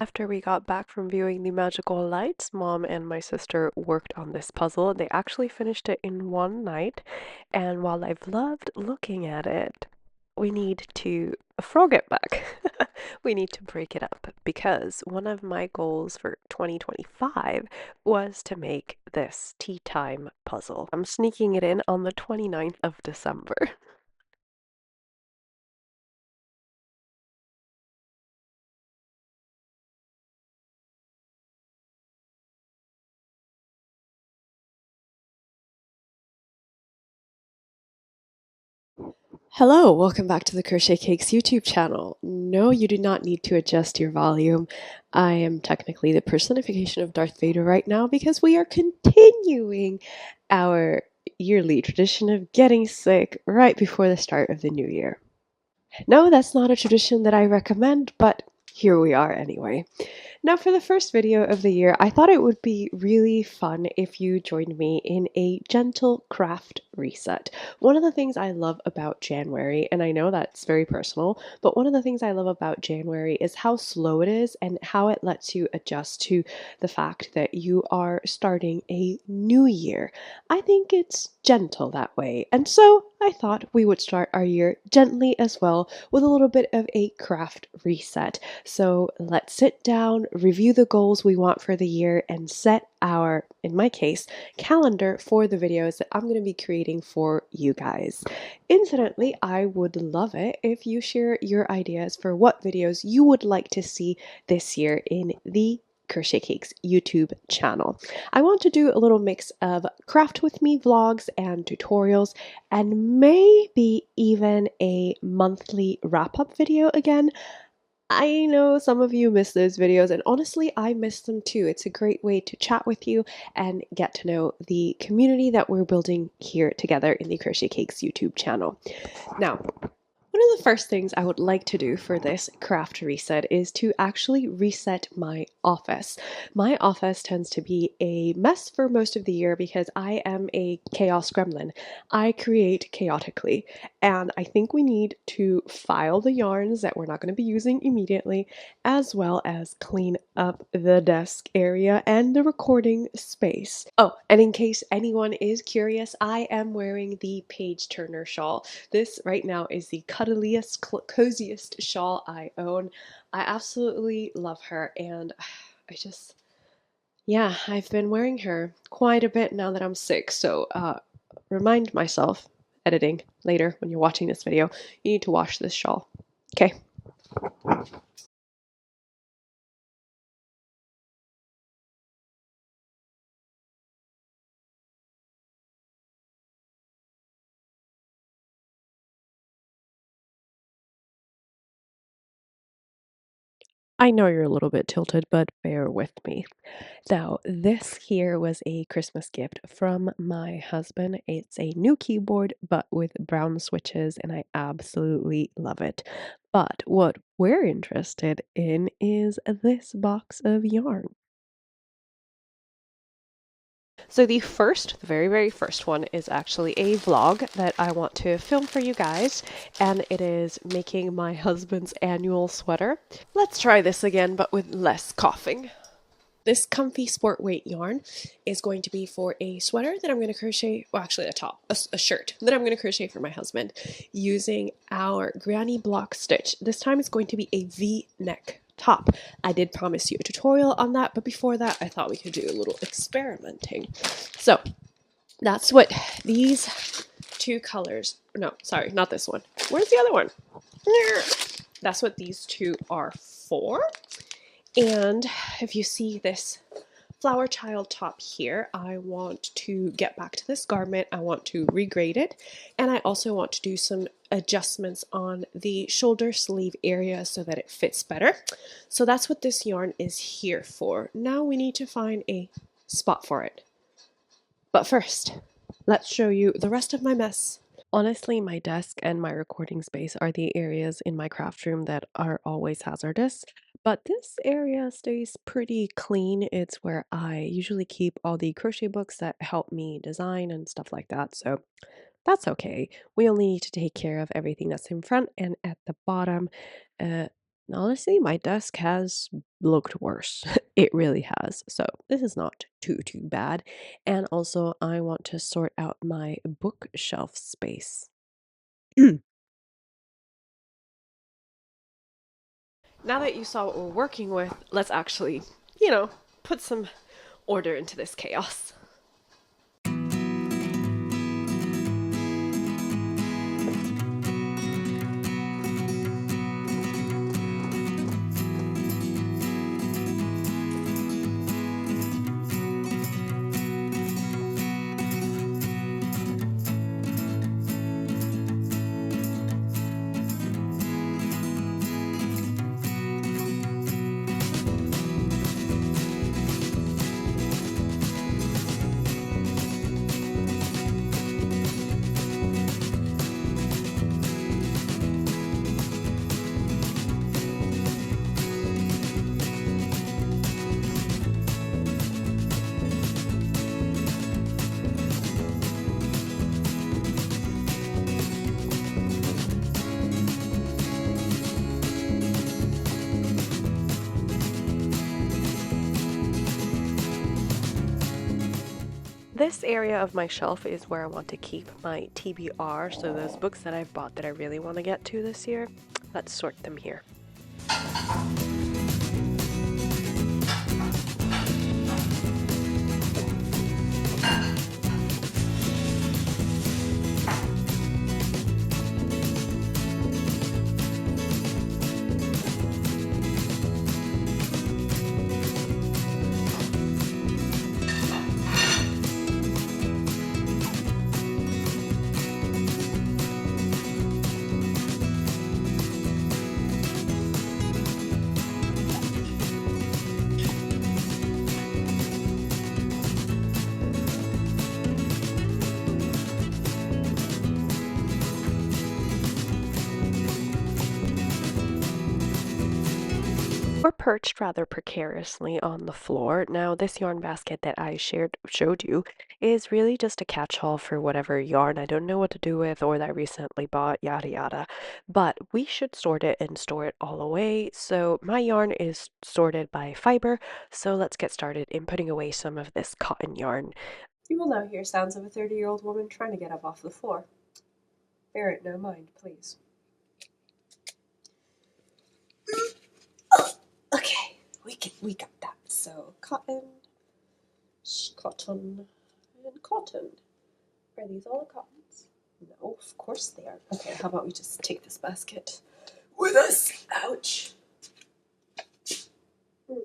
After we got back from viewing the magical lights, Mom and my sister worked on this puzzle. They actually finished it in one night, and while I've loved looking at it, we need to frog it back. We need to break it up because one of my goals for 2025 was to make this tea time puzzle. I'm sneaking it in on the 29th of December. Hello, welcome back to the Crochet Cakes YouTube channel. No, you do not need to adjust your volume. I am technically the personification of Darth Vader right now because we are continuing our yearly tradition of getting sick right before the start of the new year. No, that's not a tradition that I recommend, but here we are anyway. Now, for the first video of the year, I thought it would be really fun if you joined me in a gentle craft reset. One of the things I love about January, and I know that's very personal, but one of the things I love about January is how slow it is and how it lets you adjust to the fact that you are starting a new year. I think it's gentle that way, and so I thought we would start our year gently as well with a little bit of a craft reset. So let's sit down, review the goals we want for the year, and set our, in my case, calendar for the videos that I'm going to be creating for you guys. Incidentally, I would love it if you share your ideas for what videos you would like to see this year in the Crochet Cakes YouTube channel. I want to do a little mix of craft with me vlogs and tutorials, and maybe even a monthly wrap-up video again. I know some of you miss those videos, and honestly, I miss them too. It's a great way to chat with you and get to know the community that we're building here together in the Crochet Cakes YouTube channel. Now, one of the first things I would like to do for this craft reset is to actually reset my office. My office tends to be a mess for most of the year because I am a chaos gremlin. I create chaotically, and I think we need to file the yarns that we're not going to be using immediately, as well as clean up the desk area and the recording space. Oh, and in case anyone is curious, I am wearing the page turner shawl. This right now is the cuddliest, coziest shawl I own. I absolutely love her, and yeah, I've been wearing her quite a bit now that I'm sick, so remind myself, editing later when you're watching this video, you need to wash this shawl. Okay. I know you're a little bit tilted, but bear with me. Now, this here was a Christmas gift from my husband. It's a new keyboard, but with brown switches, and I absolutely love it. But what we're interested in is this box of yarn. So the very, very first one is actually a vlog that I want to film for you guys, and it is making my husband's annual sweater. Let's try this again, but with less coughing. This comfy sport weight yarn is going to be for a sweater that I'm going to crochet, well actually a top, a shirt that I'm going to crochet for my husband using our granny block stitch. This time it's going to be a V-neck top. I did promise you a tutorial on that, but before that I thought we could do a little experimenting. So that's what these two colors, no, sorry, not this one. Where's the other one? That's what these two are for. And if you see this flower child top here, I want to get back to this garment. I want to regrade it, and I also want to do some adjustments on the shoulder sleeve area so that it fits better. So that's what this yarn is here for. Now we need to find a spot for it. But first, let's show you the rest of my mess. Honestly, my desk and my recording space are the areas in my craft room that are always hazardous, but this area stays pretty clean. It's where I usually keep all the crochet books that help me design and stuff like that, so that's okay. We only need to take care of everything that's in front and at the bottom. Uh, Honestly, my desk has looked worse. It really has. So this is not too bad. And also, I want to sort out my bookshelf space. Now that you saw what we're working with, let's actually, put some order into this chaos. This area of my shelf is where I want to keep my TBR, so those books that I've bought that I really want to get to this year. Let's sort them here. Or perched rather precariously on the floor. Now, this yarn basket that I showed you is really just a catch-all for whatever yarn I don't know what to do with or that I recently bought, yada yada. But we should sort it and store it all away. So my yarn is sorted by fiber. So let's get started in putting away some of this cotton yarn. You will now hear sounds of a 30-year-old woman trying to get up off the floor. Bear it no mind, please. Okay, we got that. So cotton, cotton, and cotton. Are these all the cottons? No, of course they are. Okay, how about we just take this basket with us? Ouch. Okay,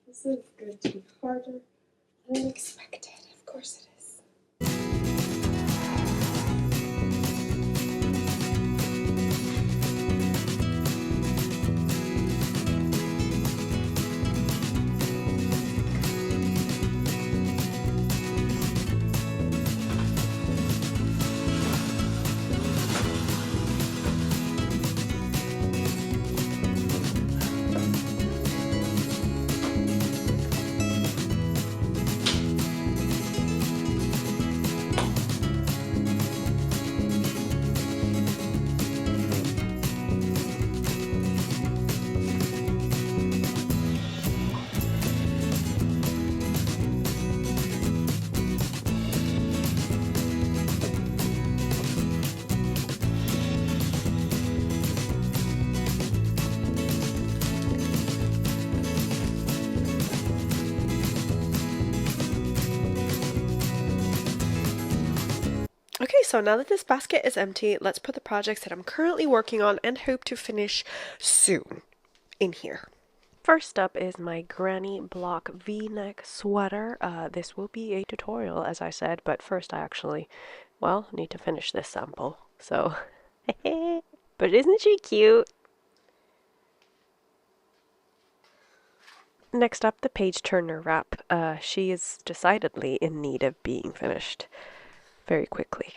this is going to be harder than expected. Of course it is. Okay, so now that this basket is empty, let's put the projects that I'm currently working on and hope to finish soon in here. First up is my granny block v-neck sweater. This will be a tutorial, as I said, but first I actually, well, need to finish this sample. So, but isn't she cute? Next up, the page turner wrap. She is decidedly in need of being finished very quickly.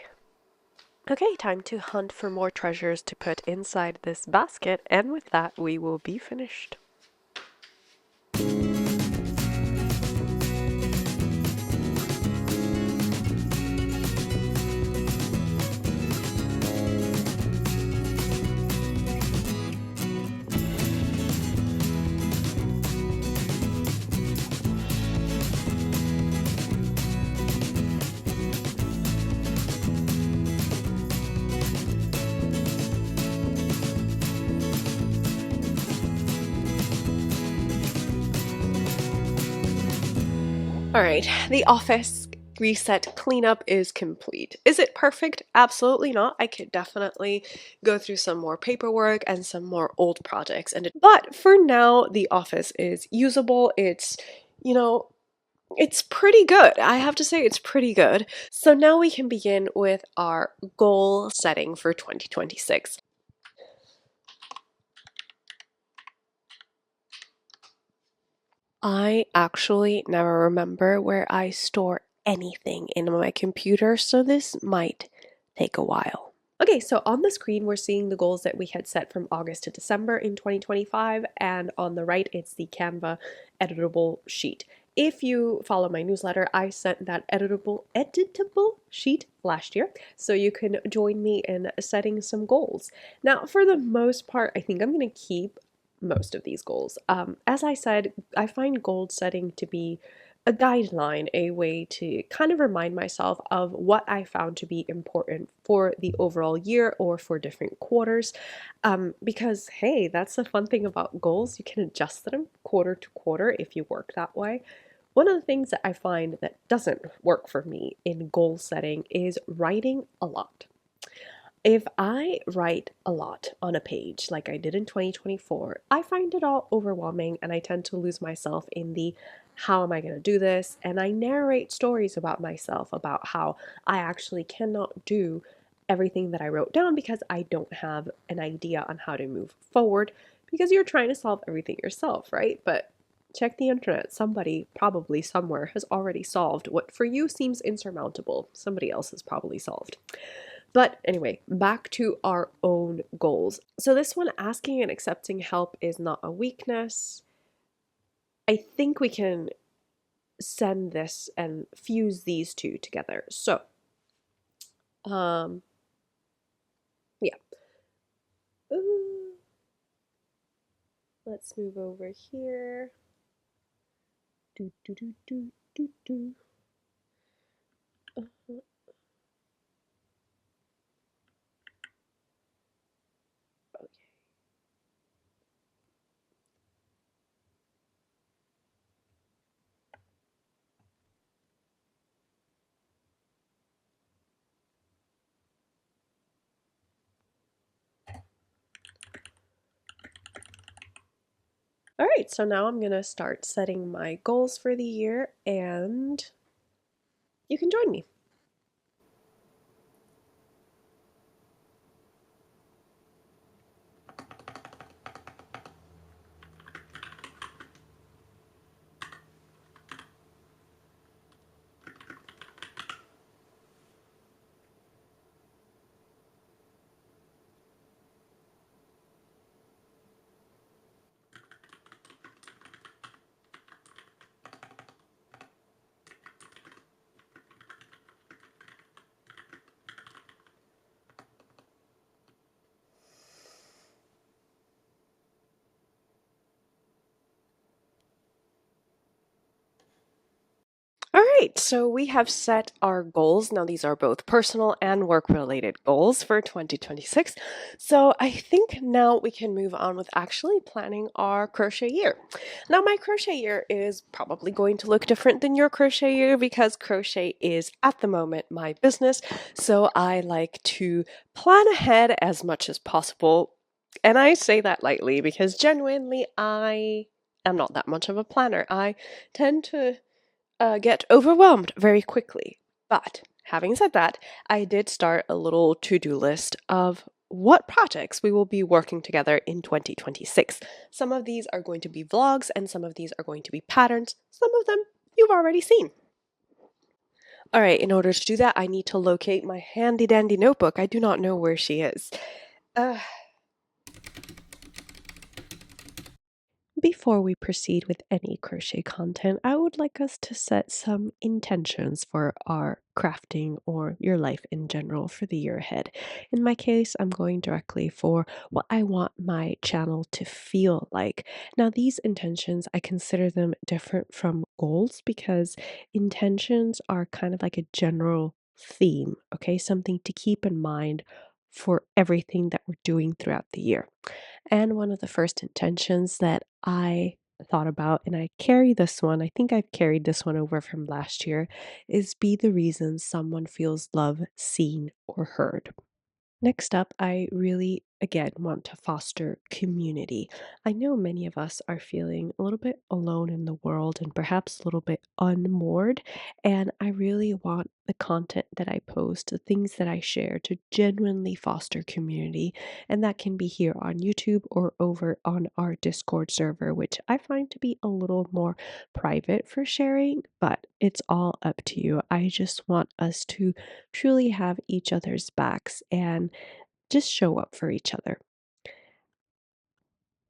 Okay, time to hunt for more treasures to put inside this basket, and with that we will be finished. All right, the office reset cleanup is complete. Is it perfect? Absolutely not. I could definitely go through some more paperwork and some more old projects but for now the office is usable. You know, it's pretty good. I have to say it's pretty good. So now we can begin with our goal setting for 2026. I actually never remember where I store anything in my computer, so this might take a while. Okay, so on the screen, we're seeing the goals that we had set from August to December in 2025, and on the right, it's the Canva editable sheet. If you follow my newsletter, I sent that editable sheet last year, so you can join me in setting some goals. Now, for the most part, I think I'm going to keep most of these goals. As I said, I find goal setting to be a guideline, a way to kind of remind myself of what I found to be important for the overall year or for different quarters. Because, hey, that's the fun thing about goals. You can adjust them quarter to quarter if you work that way. One of the things that I find that doesn't work for me in goal setting is writing a lot. If I write a lot on a page like I did in 2024, I find it all overwhelming and I tend to lose myself in the how am I going to do this? And I narrate stories about myself about how I actually cannot do everything that I wrote down because I don't have an idea on how to move forward because you're trying to solve everything yourself, right? But check the internet. Somebody probably somewhere has already solved what for you seems insurmountable. Somebody else has probably solved. But anyway, back to our own goals. So this one, asking and accepting help is not a weakness. I think we can send this and fuse these two together. So, yeah. Ooh. Let's move over here. Do, do, do, do, do, do. Uh-huh. Okay. All right, so now I'm gonna start setting my goals for the year and you can join me. All right, so we have set our goals. Now, these are both personal and work related goals for 2026. So, I think now we can move on with actually planning our crochet year. Now, my crochet year is probably going to look different than your crochet year because crochet is at the moment my business. So, I like to plan ahead as much as possible. And I say that lightly because genuinely, I am not that much of a planner. I tend to get overwhelmed very quickly. But having said that, I did start a little to do list of what projects we will be working together in 2026. Some of these are going to be vlogs, and some of these are going to be patterns. Some of them you've already seen. All right, in order to do that, I need to locate my handy dandy notebook. I do not know where she is. Uh, Before we proceed with any crochet content, I would like us to set some intentions for our crafting or your life in general for the year ahead. In my case, I'm going directly for what I want my channel to feel like. Now, these intentions, I consider them different from goals because intentions are kind of like a general theme, okay? Something to keep in mind for everything that we're doing throughout the year. And one of the first intentions that I thought about, and I carry this one, I think I've carried this one over from last year, is be the reason someone feels love, seen, or heard. Next up, I really, again, want to foster community. I know many of us are feeling a little bit alone in the world and perhaps a little bit unmoored. And I really want the content that I post, the things that I share, to genuinely foster community. And that can be here on YouTube or over on our Discord server, which I find to be a little more private for sharing, but it's all up to you. I just want us to truly have each other's backs and just show up for each other.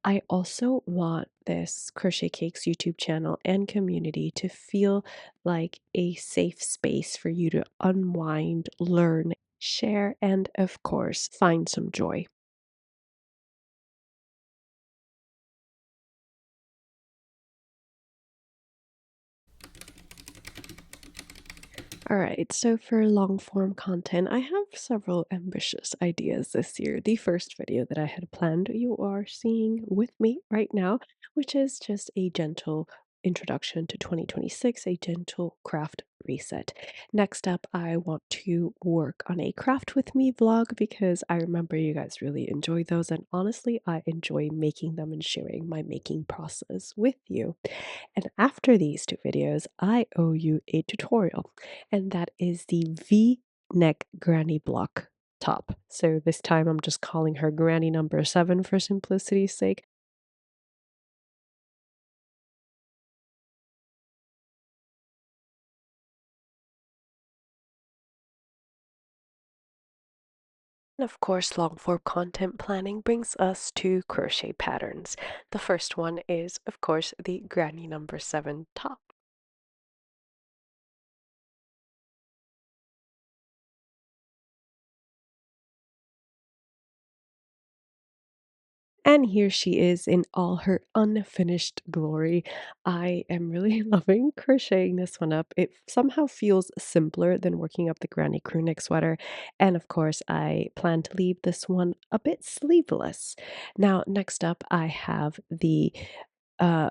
I also want this Crochet Cakes YouTube channel and community to feel like a safe space for you to unwind, learn, share, and of course, find some joy. All right, so for long form content, I have several ambitious ideas this year. The first video that I had planned, you are seeing with me right now, which is just a gentle introduction to 2026, a gentle craft reset. Next up, I want to work on a craft with me vlog because I remember you guys really enjoy those, and honestly, I enjoy making them and sharing my making process with you. And after these two videos, I owe you a tutorial, and that is the V-neck granny block top. So this time I'm just calling her granny number 7 for simplicity's sake. And of course, long form content planning brings us to crochet patterns. The first one is, of course, the granny number 7 top. And here she is in all her unfinished glory. I am really loving crocheting this one up. It somehow feels simpler than working up the granny crew neck sweater. And of course, I plan to leave this one a bit sleeveless. Now, next up, I have the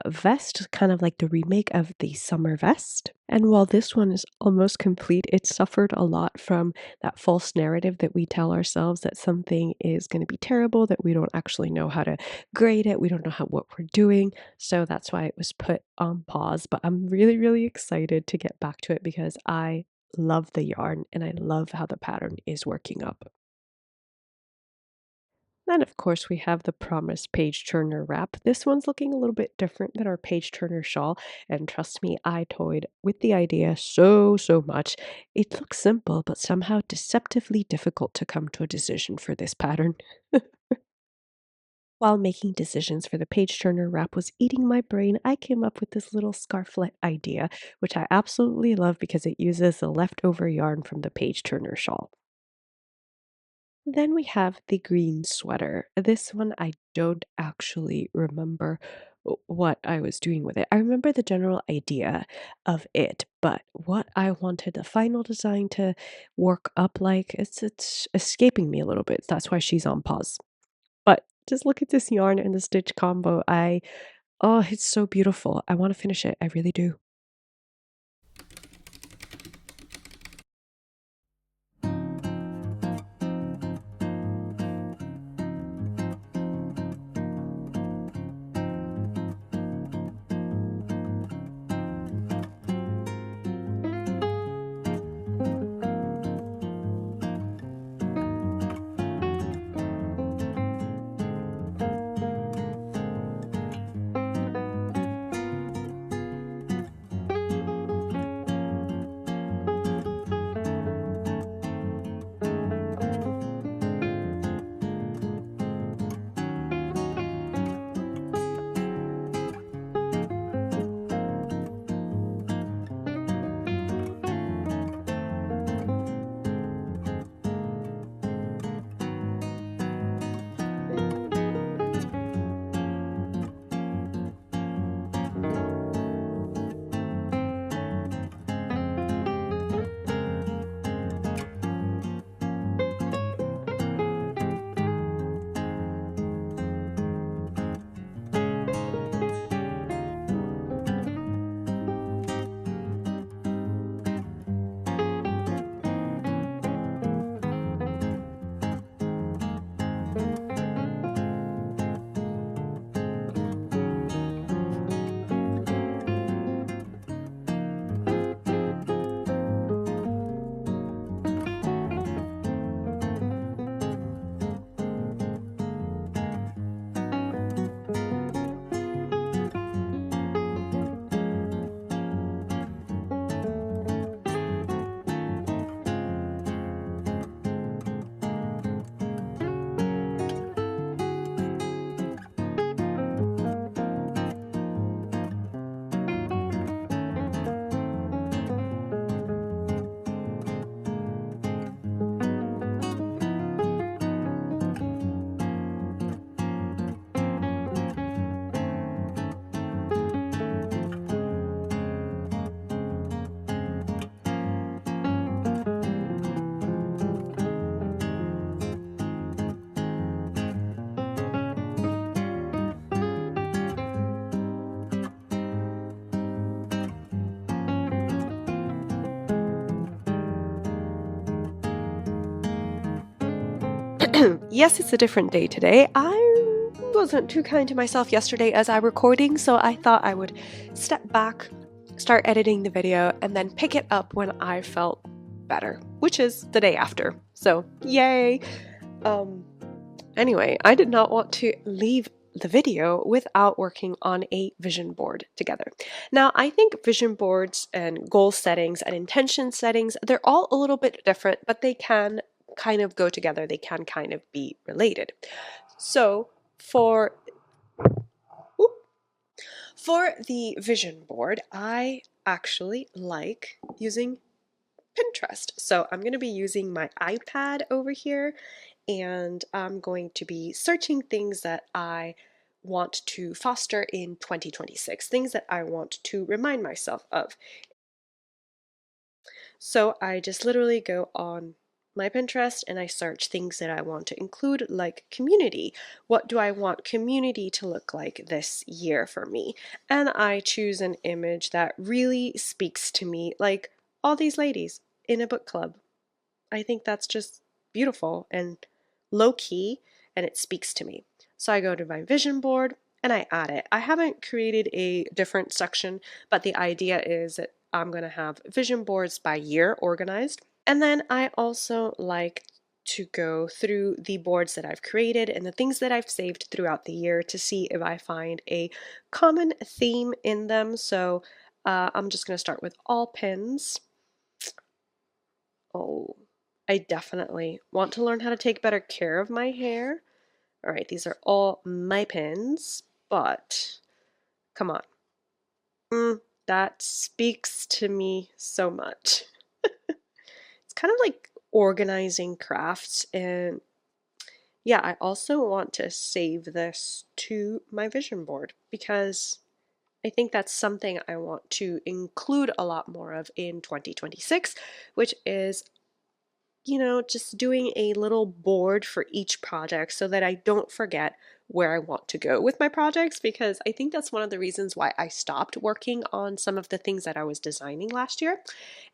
vest, kind of like the remake of the summer vest. And while this one is almost complete, it suffered a lot from that false narrative that we tell ourselves that something is going to be terrible, that we don't actually know how to grade it, we don't know how what we're doing. So that's why it was put on pause. But I'm really, really excited to get back to it because I love the yarn and I love how the pattern is working up. Then, of course, we have the Promise Page Turner wrap. This one's looking a little bit different than our Page Turner shawl, and trust me, I toyed with the idea so much. It looks simple, but somehow deceptively difficult to come to a decision for this pattern. While making decisions for the Page Turner wrap was eating my brain, I came up with this little scarflet idea, which I absolutely love because it uses the leftover yarn from the Page Turner shawl. Then we have the green sweater. This one, I don't actually remember what I was doing with it. I remember the general idea of it, but what I wanted the final design to work up like, it's escaping me a little bit. That's why she's on pause. But just look at this yarn and the stitch combo. Oh, it's so beautiful. I want to finish it. I really do. Yes, it's a different day today. I wasn't too kind to myself yesterday as I recording, so I thought I would step back, start editing the video, and then pick it up when I felt better, which is the day after. So, yay! Anyway, I did not want to leave the video without working on a vision board together. Now, I think vision boards and goal settings and intention settings, they're all a little bit different, but they can kind of go together. They can kind of be related. So for the vision board, I actually like using Pinterest. So I'm going to be using my iPad over here, and I'm going to be searching things that I want to foster in 2026, things that I want to remind myself of. So I just literally go on my Pinterest and I search things that I want to include, like community. What do I want community to look like this year for me? And I choose an image that really speaks to me, like all these ladies in a book club. I think that's just beautiful and low key, and it speaks to me. So I go to my vision board and I add it. I haven't created a different section, but the idea is that I'm going to have vision boards by year organized. And then I also like to go through the boards that I've created and the things that I've saved throughout the year to see if I find a common theme in them. So I'm just going to start with all pins. Oh, I definitely want to learn how to take better care of my hair. All right, these are all my pins, but come on. That speaks to me so much. It's kind of like organizing crafts, and yeah, I also want to save this to my vision board because I think that's something I want to include a lot more of in 2026, which is, you know, just doing a little board for each project so that I don't forget where I want to go with my projects, because I think that's one of the reasons why I stopped working on some of the things that I was designing last year.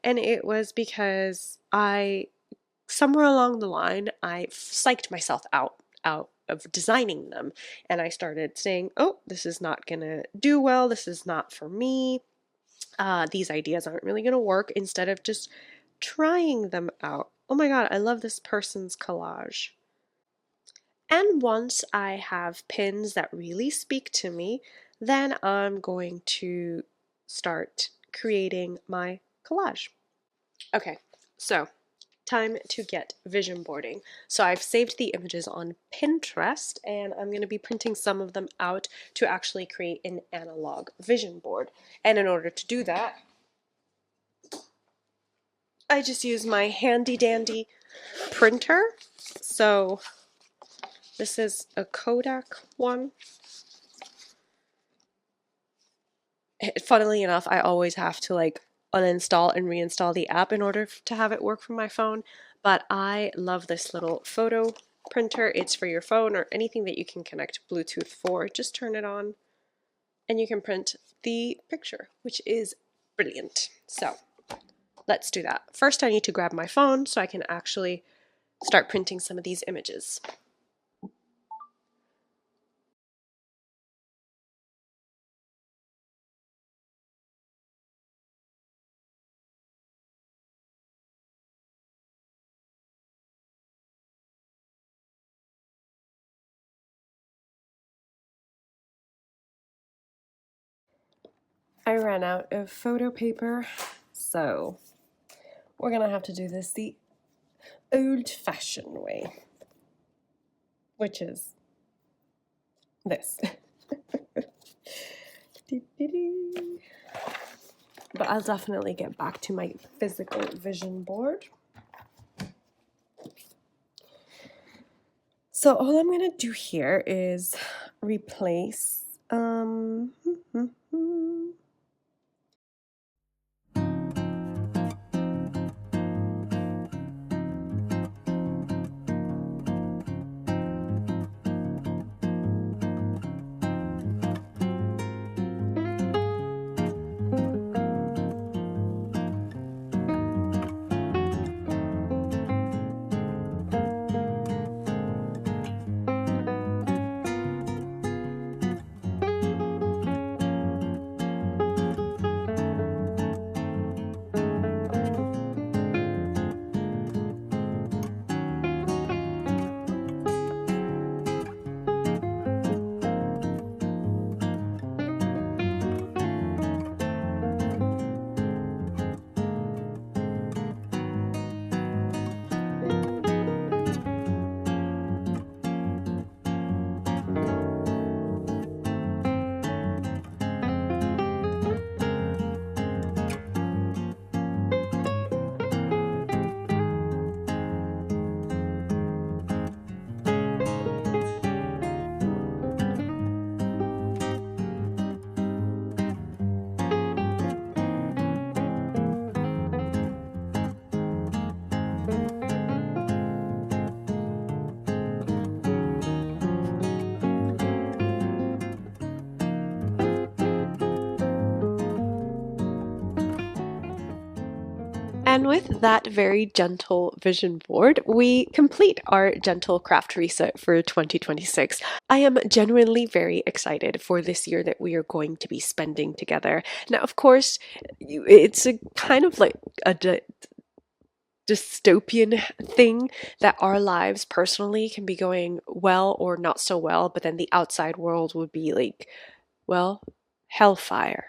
And it was because somewhere along the line, I psyched myself out of designing them. And I started saying, oh, this is not gonna do well. This is not for me. These ideas aren't really gonna work, instead of just trying them out. Oh my god, I love this person's collage. And once I have pins that really speak to me, then I'm going to start creating my collage. Okay, so time to get vision boarding. So I've saved the images on Pinterest, and I'm going to be printing some of them out to actually create an analog vision board. And in order to do that, I just use my handy dandy printer. So this is a Kodak one. Funnily enough, I always have to like uninstall and reinstall the app in order to have it work from my phone. But I love this little photo printer. It's for your phone or anything that you can connect Bluetooth for. Just turn it on and you can print the picture, which is brilliant. So let's do that. First, I need to grab my phone so I can actually start printing some of these images. I ran out of photo paper, so we're gonna have to do this the old-fashioned way, which is this. But I'll definitely get back to my physical vision board. So all I'm gonna do here is replace And with that very gentle vision board, we complete our gentle craft reset for 2026. I am genuinely very excited for this year that we are going to be spending together. Now, of course, it's a kind of like a dystopian thing that our lives personally can be going well or not so well, but then the outside world would be like, well, hellfire.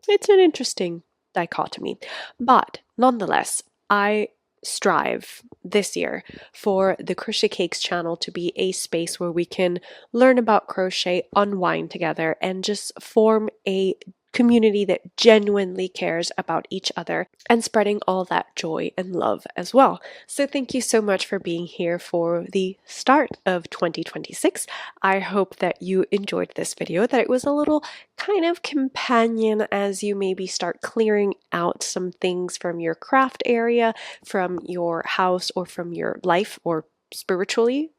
It's an interesting dichotomy. But nonetheless, I strive this year for the Crochet Cakes channel to be a space where we can learn about crochet, unwind together, and just form a community that genuinely cares about each other and spreading all that joy and love as well. So thank you so much for being here for the start of 2026. I hope that you enjoyed this video, that it was a little kind of companion as you maybe start clearing out some things from your craft area, from your house, or from your life, or spiritually,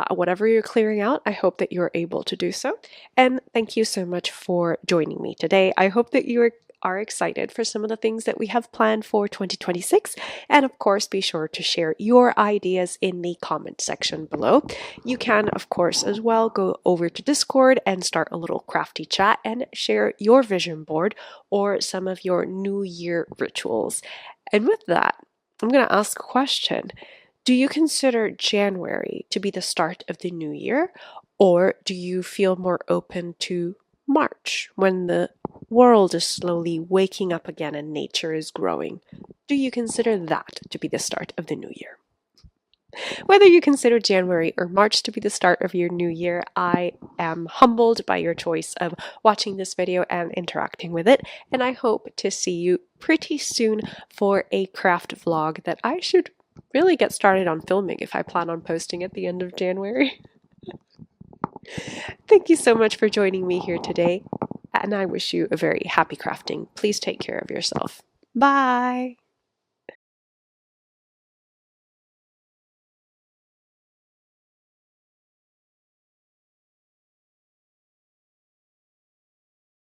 whatever you're clearing out. I hope that you're able to do so. And thank you so much for joining me today. I hope that you are excited for some of the things that we have planned for 2026. And of course, be sure to share your ideas in the comment section below. You can, of course, as well go over to Discord and start a little crafty chat and share your vision board or some of your New Year rituals. And with that, I'm going to ask a question. Do you consider January to be the start of the new year, or do you feel more open to March when the world is slowly waking up again and nature is growing? Do you consider that to be the start of the new year? Whether you consider January or March to be the start of your new year, I am humbled by your choice of watching this video and interacting with it, and I hope to see you pretty soon for a craft vlog that I should really get started on filming if I plan on posting at the end of January. Thank you so much for joining me here today, and I wish you a very happy crafting. Please take care of yourself. Bye!